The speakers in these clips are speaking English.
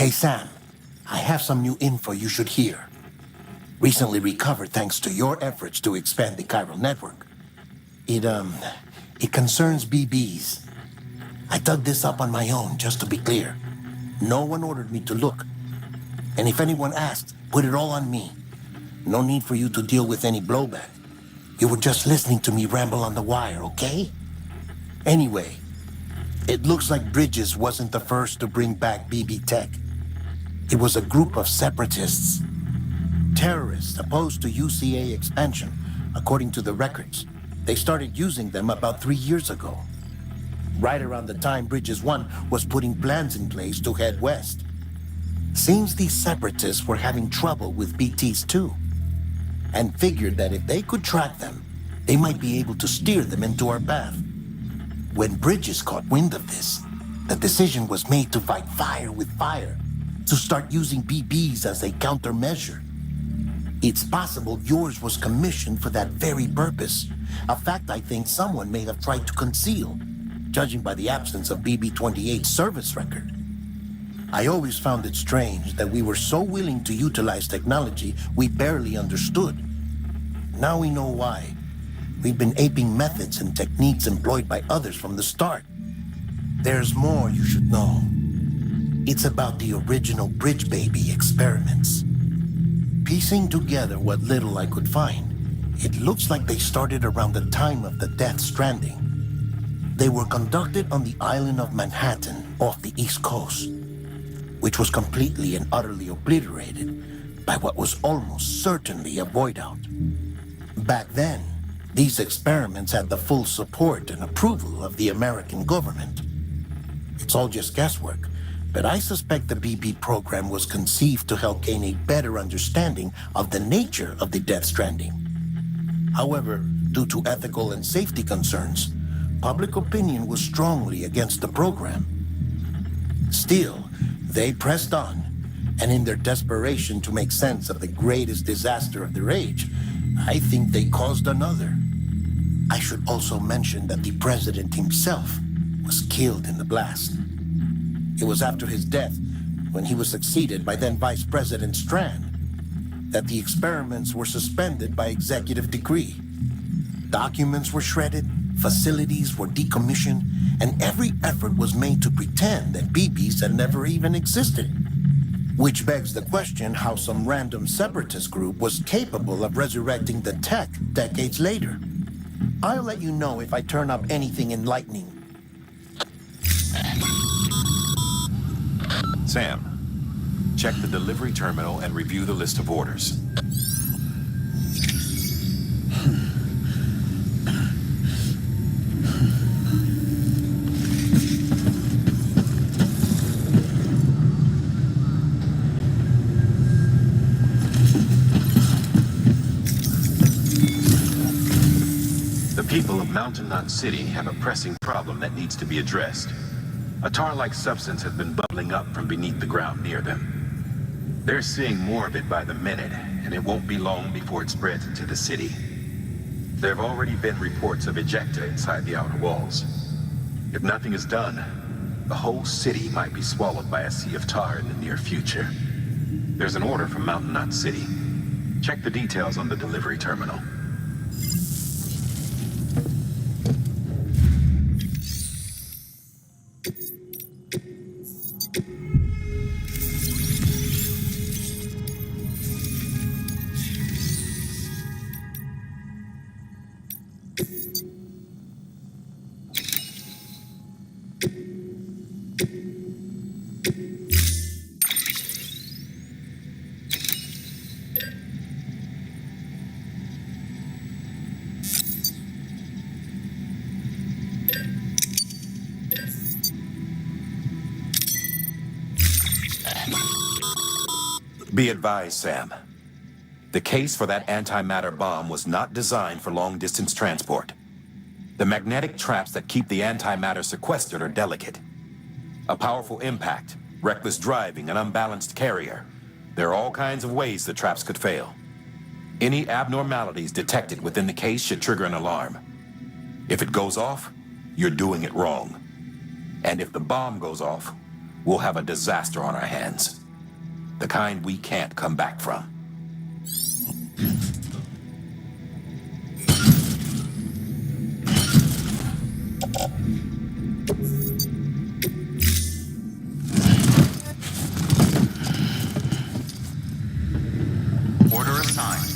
Hey Sam, I have some new info you should hear. Recently recovered thanks to your efforts to expand the chiral network. It concerns BBs. I dug this up on my own, just to be clear. No one ordered me to look. And if anyone asks, put it all on me. No need for you to deal with any blowback. You were just listening to me ramble on the wire, okay? Anyway, it looks like Bridges wasn't the first to bring back BB tech. It was a group of separatists. Terrorists opposed to UCA expansion, according to the records. They started using them about 3 years ago. Right around the time Bridges 1 was putting plans in place to head west. Seems these separatists were having trouble with BTs too, and figured that if they could track them, they might be able to steer them into our path. When Bridges caught wind of this, the decision was made to fight fire with fire, to start using BBs as a countermeasure. It's possible yours was commissioned for that very purpose, a fact I think someone may have tried to conceal, judging by the absence of BB-28's service record. I always found it strange that we were so willing to utilize technology we barely understood. Now we know why. We've been aping methods and techniques employed by others from the start. There's more you should know. It's about the original Bridge Baby experiments. Piecing together what little I could find, it looks like they started around the time of the Death Stranding. They were conducted on the island of Manhattan off the East Coast, which was completely and utterly obliterated by what was almost certainly a void-out. Back then, these experiments had the full support and approval of the American government. It's all just guesswork, but I suspect the BB program was conceived to help gain a better understanding of the nature of the Death Stranding. However, due to ethical and safety concerns, public opinion was strongly against the program. Still, they pressed on, and in their desperation to make sense of the greatest disaster of their age, I think they caused another. I should also mention that the president himself was killed in the blast. It was after his death, when he was succeeded by then Vice President Strand, that the experiments were suspended by executive decree. Documents were shredded, facilities were decommissioned, and every effort was made to pretend that BBs had never even existed. Which begs the question how some random separatist group was capable of resurrecting the tech decades later. I'll let you know if I turn up anything enlightening. Sam, check the delivery terminal and review the list of orders. The people of Mountain Knot City have a pressing problem that needs to be addressed. A tar-like substance has been bubbling up from beneath the ground near them. They're seeing more of it by the minute, and it won't be long before it spreads into the city. There have already been reports of ejecta inside the outer walls. If nothing is done, the whole city might be swallowed by a sea of tar in the near future. There's an order from Mountain Knot City. Check the details on the delivery terminal. Be advised, Sam. The case for that antimatter bomb was not designed for long-distance transport. The magnetic traps that keep the antimatter sequestered are delicate. A powerful impact, reckless driving, an unbalanced carrier. There are all kinds of ways the traps could fail. Any abnormalities detected within the case should trigger an alarm. If it goes off, you're doing it wrong. And if the bomb goes off, we'll have a disaster on our hands. The kind we can't come back from. Order assigned.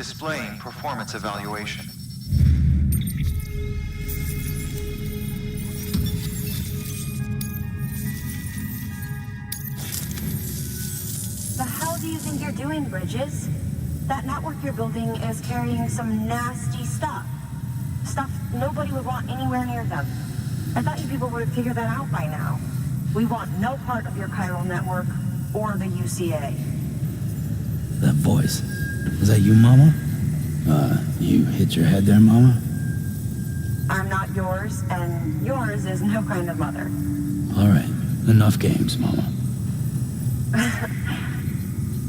Displaying performance evaluation. The hell do you think you're doing, Bridges? That network you're building is carrying some nasty stuff. Stuff nobody would want anywhere near them. I thought you people would have figured that out by now. We want no part of your chiral network or the UCA. That voice. Was that you, Mama? You hit your head there, Mama? I'm not yours, and yours is no kind of mother. All right. Enough games, Mama.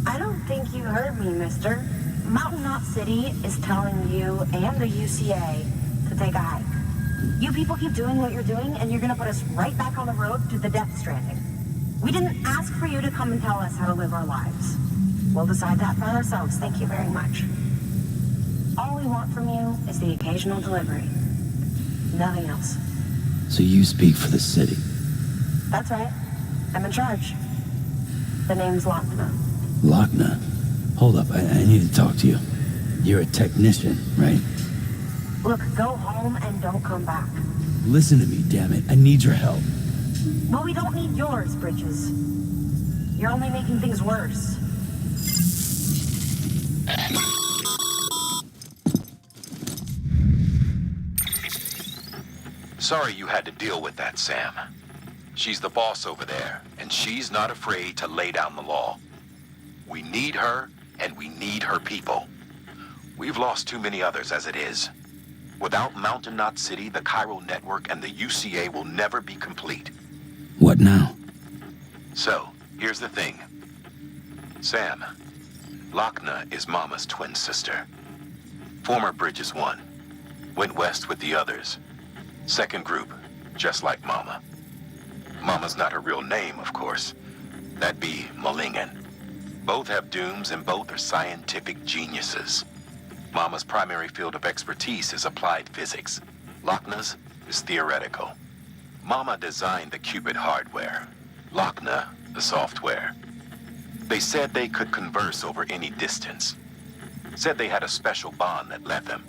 I don't think you heard me, mister. Mountain Knot City is telling you and the UCA to take a hike. You people keep doing what you're doing, and you're gonna put us right back on the road to the death stranding. We didn't ask for you to come and tell us how to live our lives. We'll decide that for ourselves, thank you very much. All we want from you is the occasional delivery. Nothing else. So you speak for the city? That's right. I'm in charge. The name's Lochna. Lochna? Hold up, I need to talk to you. You're a technician, right? Look, go home and don't come back. Listen to me, damn it. I need your help. Well, we don't need yours, Bridges. You're only making things worse. Sorry you had to deal with that, Sam. She's the boss over there, and she's not afraid to lay down the law. We need her, and we need her people. We've lost too many others as it is. Without Mountain Knot City, the chiral network, and the UCA will never be complete. What now? So, here's the thing. Sam, Lochna is Mama's twin sister. Former Bridges 1. Went west with the others. Second group, just like Mama. Mama's not her real name, of course. That'd be Malingen. Both have dooms and both are scientific geniuses. Mama's primary field of expertise is applied physics. Lochna's is theoretical. Mama designed the Cupid hardware. Lochna, the software. They said they could converse over any distance. Said they had a special bond that led them.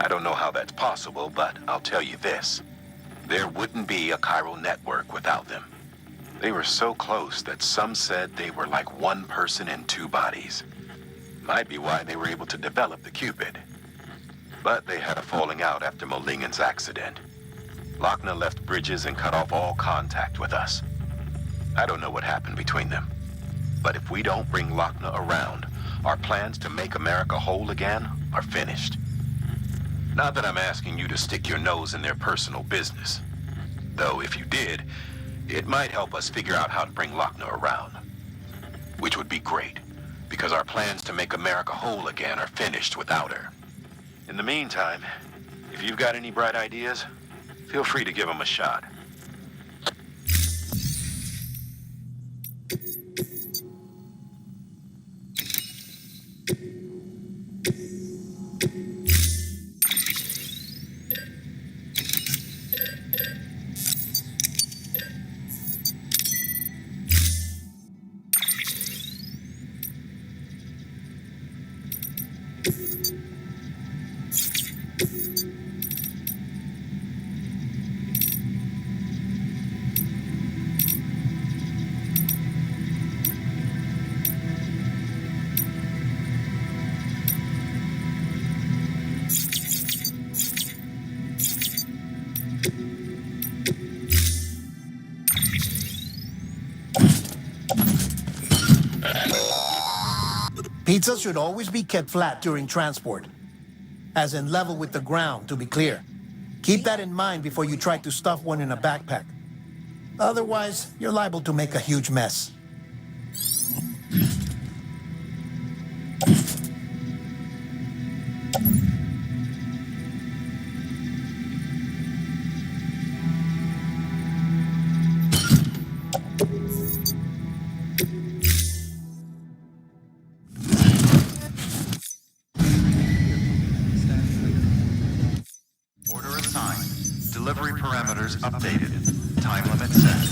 I don't know how that's possible, but I'll tell you this. There wouldn't be a chiral network without them. They were so close that some said they were like one person in two bodies. Might be why they were able to develop the Cupid. But they had a falling out after Molingen's accident. Lochna left Bridges and cut off all contact with us. I don't know what happened between them. But if we don't bring Lochna around, our plans to make America whole again are finished. Not that I'm asking you to stick your nose in their personal business. Though if you did, it might help us figure out how to bring Lochna around. Which would be great, because our plans to make America whole again are finished without her. In the meantime, if you've got any bright ideas, feel free to give them a shot. Pizza should always be kept flat during transport, as in level with the ground, to be clear. Keep that in mind before you try to stuff one in a backpack. Otherwise, you're liable to make a huge mess. Order assigned. Delivery parameters updated. Time limit set.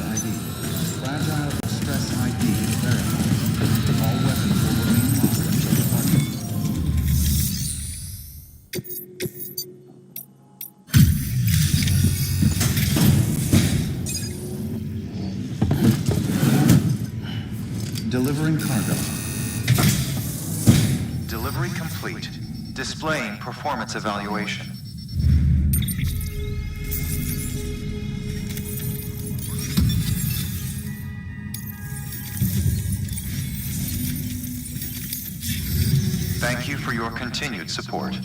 ID. Fragile stress ID verified. All weapons will remain locked until departure. Delivering cargo. Delivery complete. Displaying performance evaluation. Thank you for your continued support.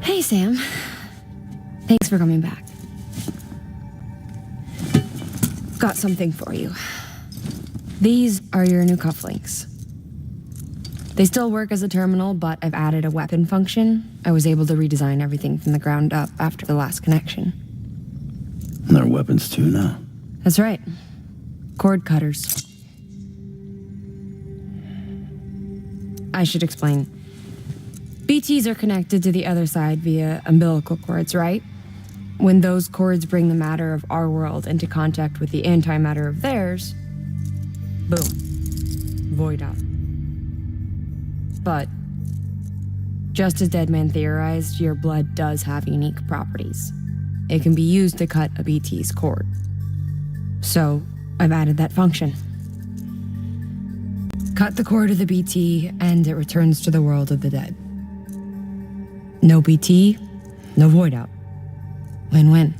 Hey, Sam. Thanks for coming back. Got something for you. These are your new cufflinks. They still work as a terminal, but I've added a weapon function. I was able to redesign everything from the ground up after the last connection. And they're weapons too now. That's right. Cord cutters. I should explain. BTs are connected to the other side via umbilical cords, right? When those cords bring the matter of our world into contact with the antimatter of theirs, boom, void out. But, just as Deadman theorized, your blood does have unique properties. It can be used to cut a BT's cord. So, I've added that function. Cut the cord of the BT, and it returns to the world of the dead. No BT, no void out. Win-win.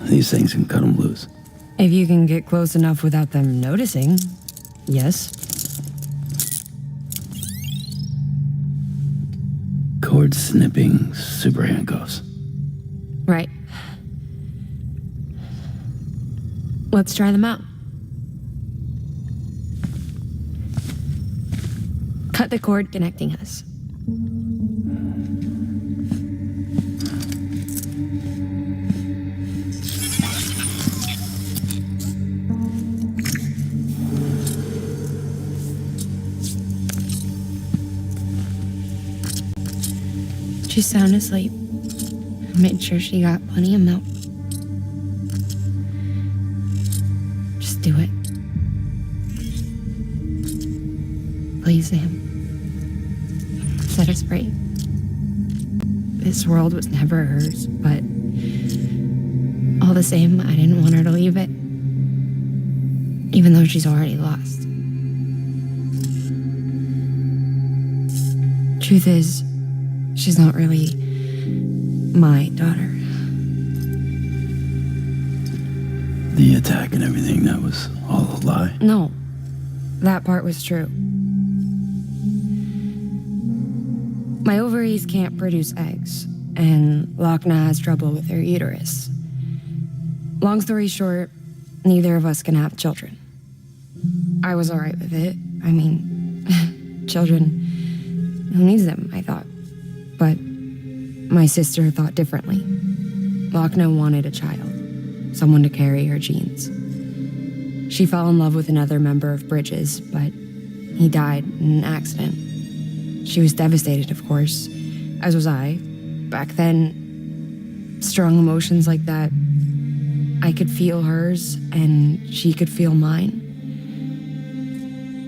These things can cut them loose. If you can get close enough without them noticing, yes. Cord snipping super handcuffs. Right. Let's try them out. Cut the cord connecting us. She's sound asleep. I made sure she got plenty of milk. Just do it. Please, Sam. Set us free. This world was never hers, but all the same, I didn't want her to leave it. Even though she's already lost. Truth is, she's not really my daughter. The attack and everything, that was all a lie? No, that part was true. My ovaries can't produce eggs, and Lochna has trouble with her uterus. Long story short, neither of us can have children. I was alright with it. I mean, children, who needs them, I thought. But my sister thought differently. Lochna wanted a child, someone to carry her genes. She fell in love with another member of Bridges, but he died in an accident. She was devastated, of course, as was I. Back then, strong emotions like that, I could feel hers and she could feel mine.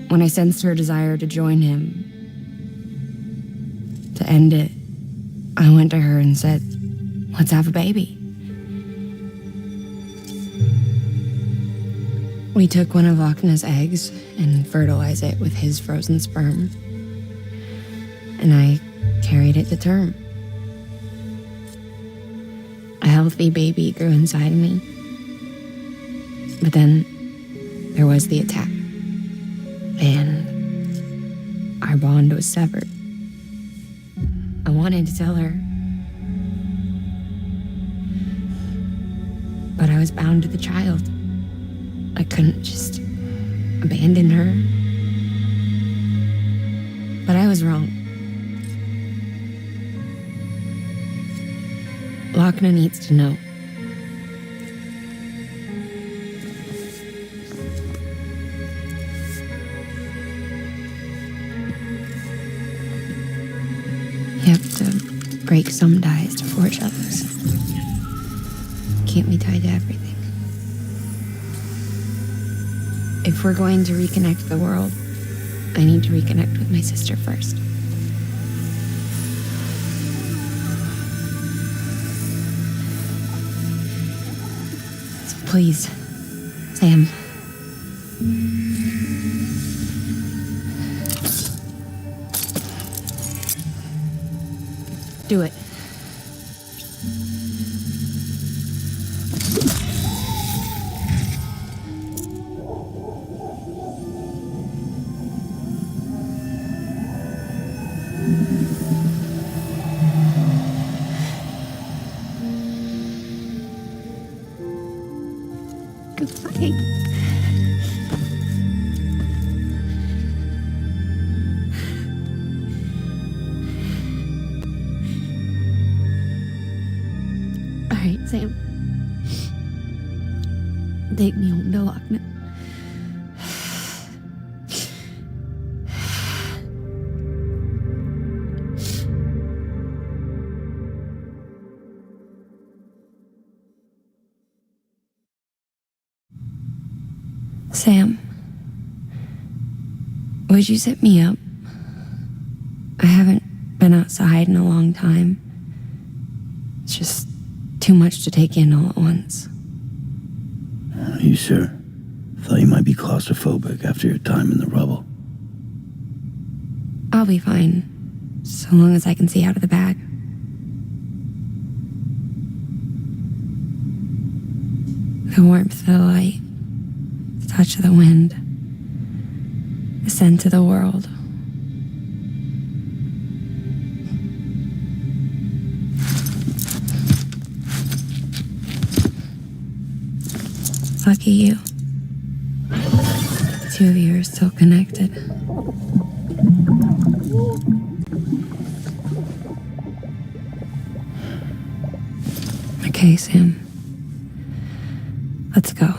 When I sensed her desire to join him, to end it, I went to her and said, let's have a baby. We took one of Lochna's eggs and fertilized it with his frozen sperm. And I carried it to term. A healthy baby grew inside of me. But then there was the attack. And our bond was severed. I wanted to tell her. But I was bound to the child. I couldn't just abandon her. But I was wrong. Lochna needs to know. You have to break some ties to forge others. Can't be tied to everything. If we're going to reconnect the world, I need to reconnect with my sister first. So please, Sam. Do it. Goodbye. All right, Sam. Take me home to Lochna. Sam, would you sit me up? I haven't been outside in a long time. It's just too much to take in all at once. Are you sure? Thought you might be claustrophobic after your time in the rubble. I'll be fine, so long as I can see out of the bag. The warmth of the light, the touch of the wind, the scent of the world. Lucky you. The two of you are still connected. Okay, Sam. Let's go.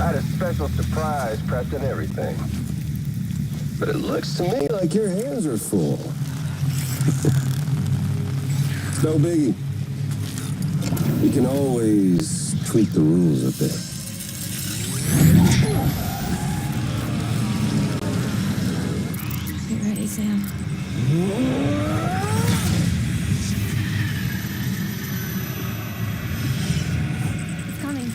I had a special surprise prepped and everything. But it looks to me like your hands are full. It's no biggie. You can always tweak the rules a bit. Get ready, Sam. It's coming.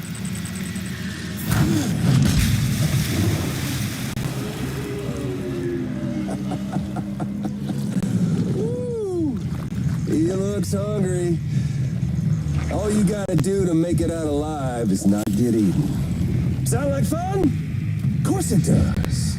He looks hungry. All you gotta do to make it out alive is not get eaten. Sound like fun? Of course it does.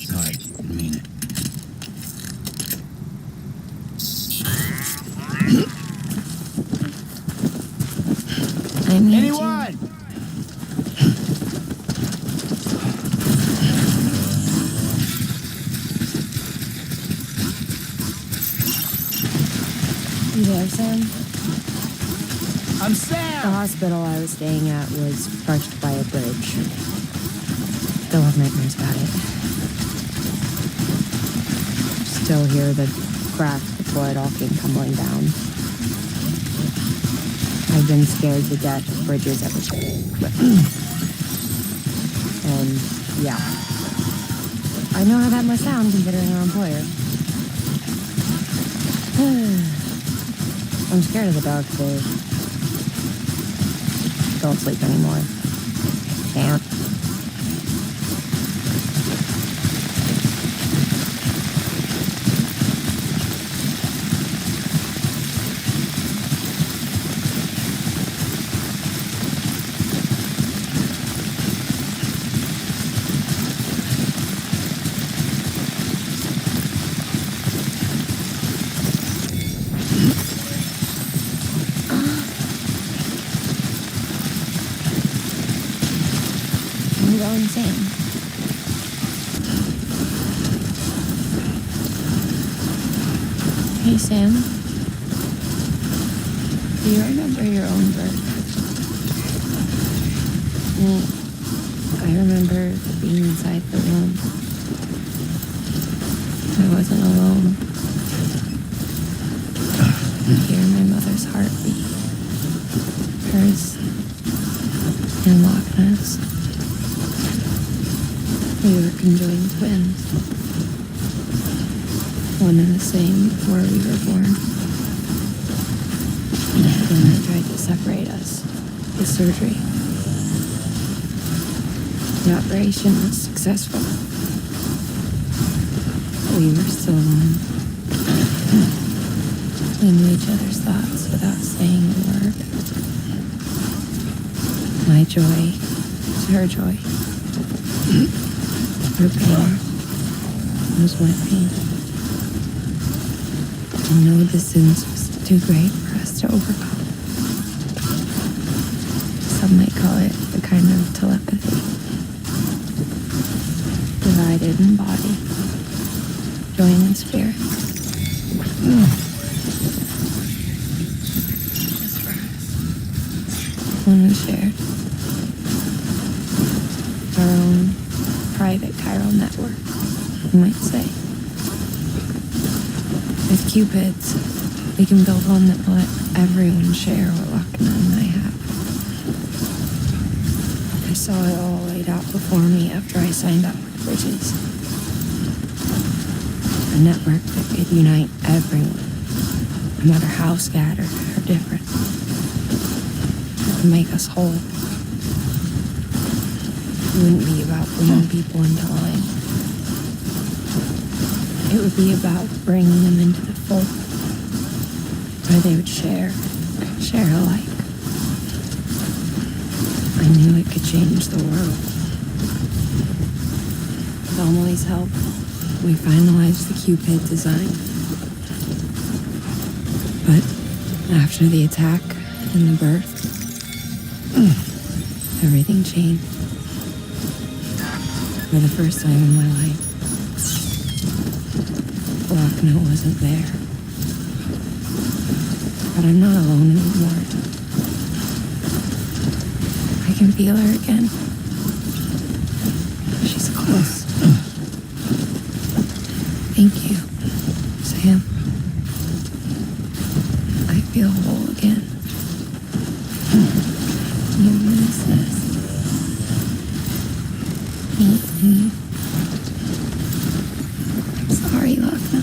Sorry, didn't mean it. I need Anyone? You there, Sam? I'm The Sam! hospital I was staying at was crushed by a bridge. Still have nightmares about it. Still hear the crack before it all came tumbling down. I've been scared to death of bridges ever since. And yeah, I know how that must sound considering our employer. I'm scared of the dark too. Don't sleep anymore. Can't. I'm going Sam. Hey, Sam. Do you remember your own birth? I remember being inside the womb. I wasn't alone. I hear my mother's heartbeat. Hers and Loch Ness. We were conjoined twins. One and the same before we were born. Then they tried to separate us with surgery. The operation was successful. We were still one. We knew each other's thoughts without saying a word. My joy was her joy. Her pain was my pain. And no distance was too great for us to overcome. Some might call it a kind of telepathy. Divided in body, joined in spirit. Just for us. One we shared. Our own private chiral network, you might say. With Cupids, we can build one that will let everyone share what Lochna and I have. I saw it all laid out before me after I signed up with Bridges. A network that could unite everyone, no matter how scattered or different. It could make us whole. It wouldn't be about bringing people into line. It would be about bringing them into the fold, where they would share alike. I knew it could change the world. With Amelie's help, we finalized the Cupid design. But after the attack and the birth, everything changed. For the first time in my life, Lochna wasn't there. But I'm not alone anymore. I can feel her again. She's close. Thank you, Sam. I feel whole again. No one is this. Sorry, Lochner.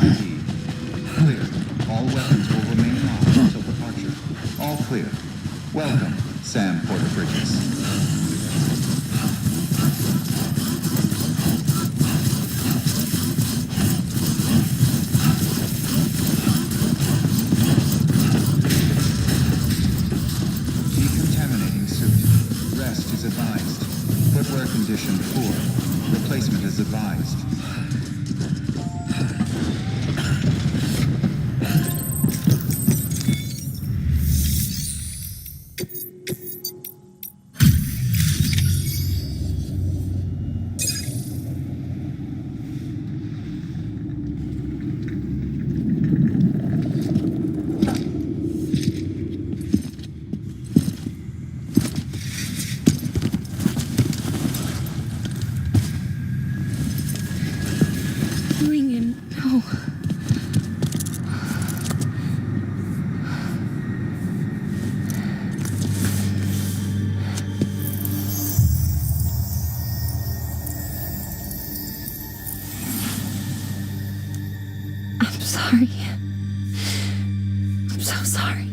ID. Clear. All weapons will remain locked until departure. All clear. Welcome, Sam Porter Bridges. Decontaminating suit. Rest is advised. Footwear condition poor. Replacement is advised. Going no. I'm sorry. I'm so sorry.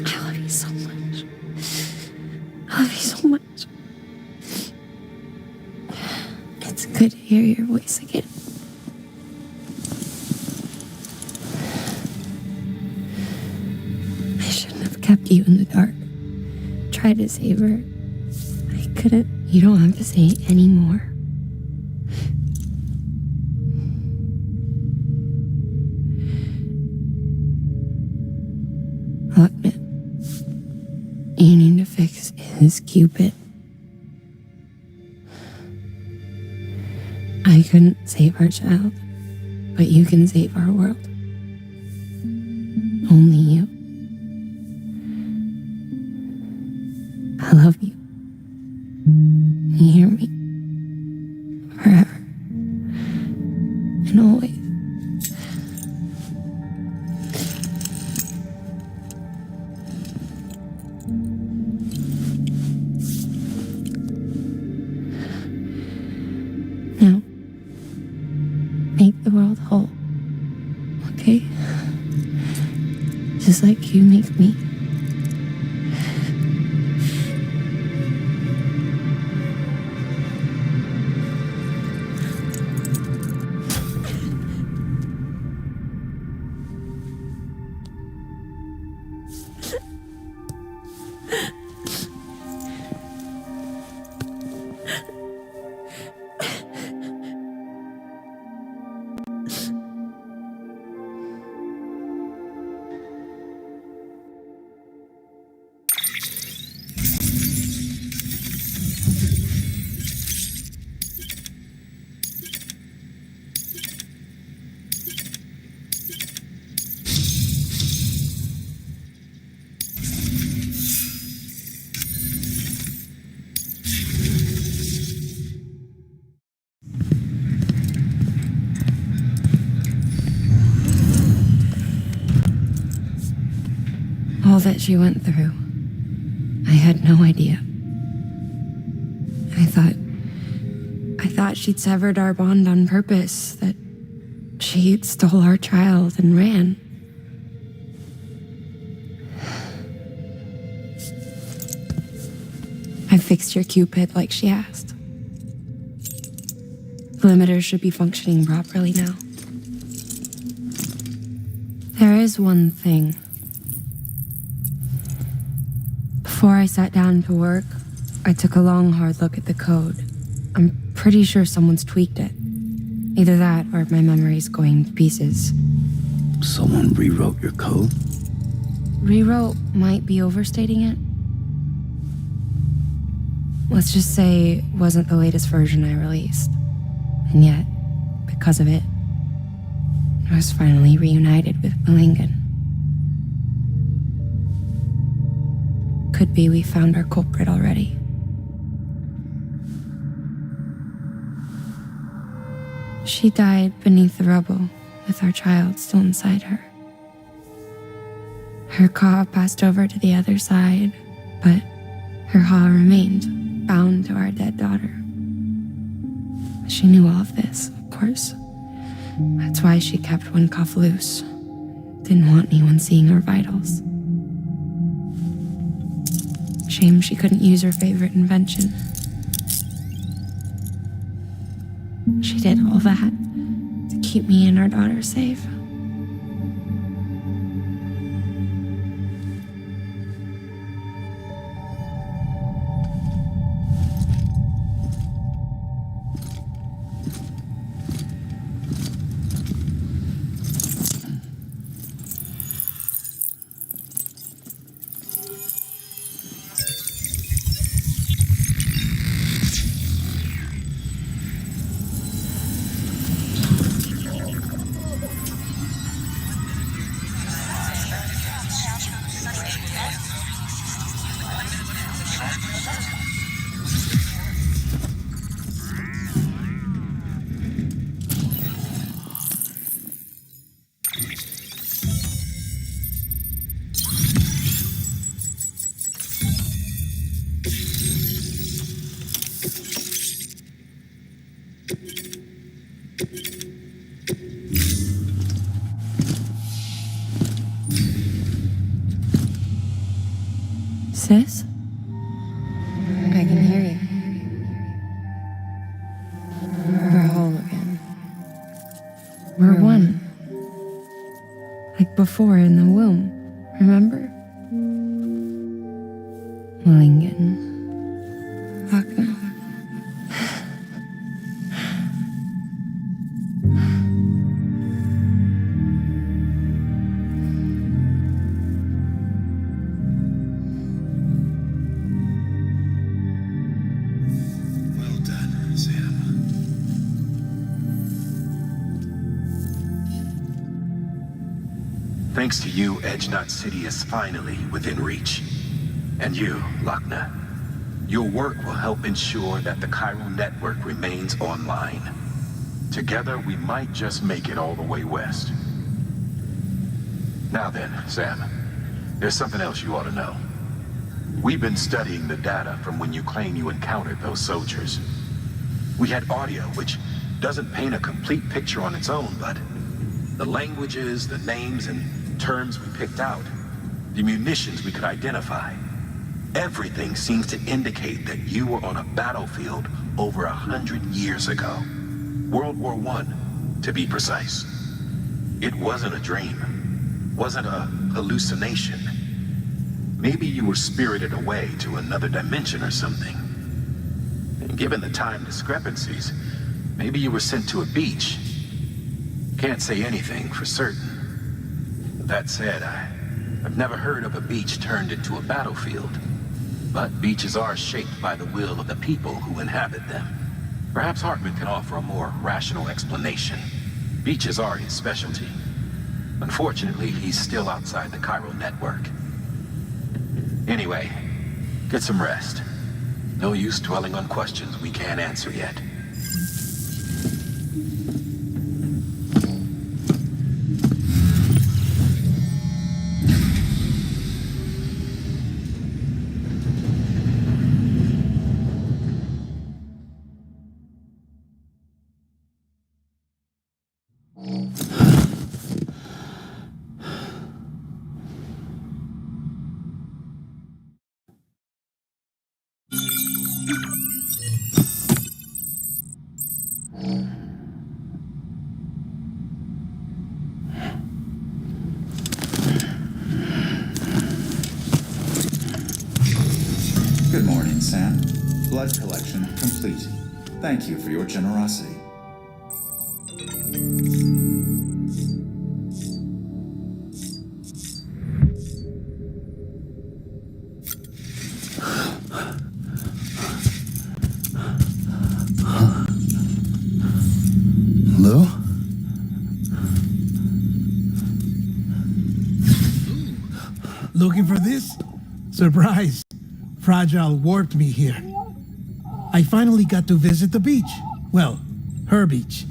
I love you so much. I love you so much. It's good to hear your voice again. I shouldn't have kept you in the dark. Tried to save her. I couldn't. You don't have to say anymore. Look, you need to fix his Cupid. I couldn't save our child, but you can save our world. Only you. I love you. You hear me? Forever. And always. Now, make the world whole. Okay? Just like you make me. All that she went through, I had no idea. I thought she'd severed our bond on purpose, that she stole our child and ran. I fixed your Cupid like she asked. The limiter should be functioning properly now. There is one thing. Before I sat down to work, I took a long, hard look at the code. I'm pretty sure someone's tweaked it. Either that or my memory's going to pieces. Someone rewrote your code? Rewrote might be overstating it. Let's just say it wasn't the latest version I released. And yet, because of it, I was finally reunited with Malingen. Could be we found our culprit already. She died beneath the rubble, with our child still inside her. Her caw passed over to the other side, but her haw remained, bound to our dead daughter. She knew all of this, of course. That's why she kept one cuff loose. Didn't want anyone seeing her vitals. Shame she couldn't use her favorite invention. She did all that to keep me and our daughter safe. Sis? I can hear you. We're whole again. We're one. Like before in the womb, remember? Malingen. Lochner. Thanks to you, Edge-Knot City is finally within reach. And you, Lochner, your work will help ensure that the chiral network remains online. Together, we might just make it all the way west. Now then, Sam, there's something else you ought to know. We've been studying the data from when you claim you encountered those soldiers. We had audio, which doesn't paint a complete picture on its own, but the languages, the names, and terms we picked out, the munitions we could identify, everything seems to indicate that you were on a battlefield over 100 years ago. World War I, to be precise. It wasn't a dream, wasn't a hallucination. Maybe you were spirited away to another dimension or something. And given the time discrepancies, maybe you were sent to a beach. Can't say anything for certain. That said, I've never heard of a beach turned into a battlefield. But beaches are shaped by the will of the people who inhabit them. Perhaps Hartman can offer a more rational explanation. Beaches are his specialty. Unfortunately, he's still outside the chiral network. Anyway, get some rest. No use dwelling on questions we can't answer yet. Good morning, Sam. Blood collection complete. Thank you for your generosity. Hello? Looking for this? Surprise! Fragile warped me here. I finally got to visit the beach. Well, her beach.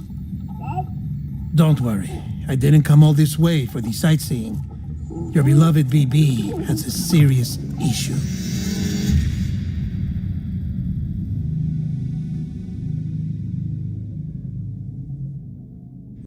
Don't worry, I didn't come all this way for the sightseeing. Your beloved BB has a serious issue.